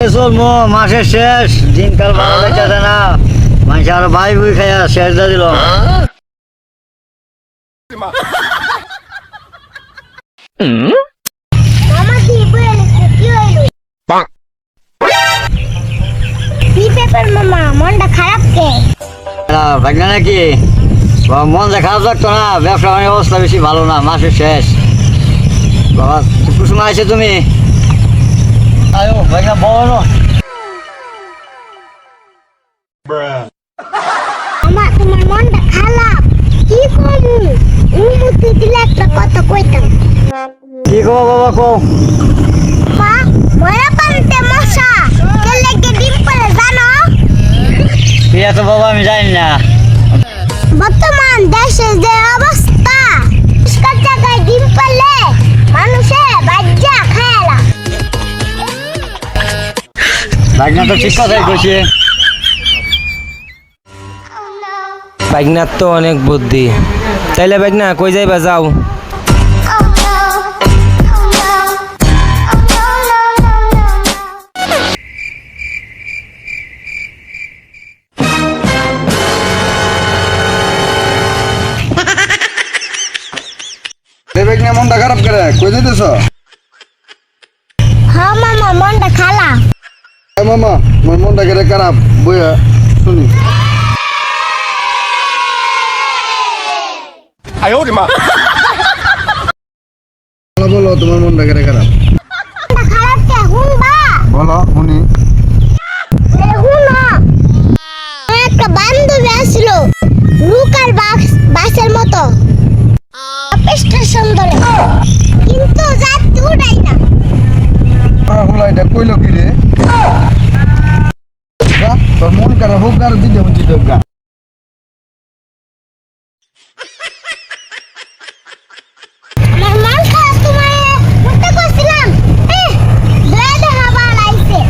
চলমো মাসের শেষ দিনকাল ভালো যাচ্ছে না মানুষ আরো ভাই বই খাইয়া শেষ দিয়ে দিল মনটা খারাপ কে ভাগনা নাকি মন যে খারাপ লাগতো না ব্যবসা বাণিজ্য অবস্থা বেশি ভালো না মাসের শেষ বাবা কুসুমা আছে তুমি আয়ো ভাগনা বলো আমার তোমার মনটা খারাপ কি করবো অনুমতি দিলে একটা কথা কইতাম কি গো বাবা কো মা মরা পানিতে মশা কেলে কে ডিম পারে জানো ঠিক আছে বাবা আমি জানি না বর্তমান দেশের যে অবস্থা পরিষ্কার জায়গায় ডিম পারলে মানুষে বাজ্যা খায়লা ভাগনা তো ঠিক কথাই কইছে বাইকনার তো অনেক বুদ্ধি তাইলে বাইকনা কই যাইবা যাও মনটা খারাপ করে কই যাইতেছ হ্যাঁ মামা মনটা খালা মামা মোর মনটা করে খারাপ বইয়া শুনি বলো তোমার মনটা করে খারাপ মনটা খারাপ কে হুনবা বলো শুনি হুনো একটা বান্ধবী আসলো লুকার বাসের মতো স্টেশন ধরে কিন্তু যাত্রী উঠাই না হলো এটা কইলো কি রে তোর মন খারাপ হোক আর দিতে হচ্ছে গা আমার মন খারাপ তোমায় উঠতে করছিলাম দয়া দেখা আবার আইছে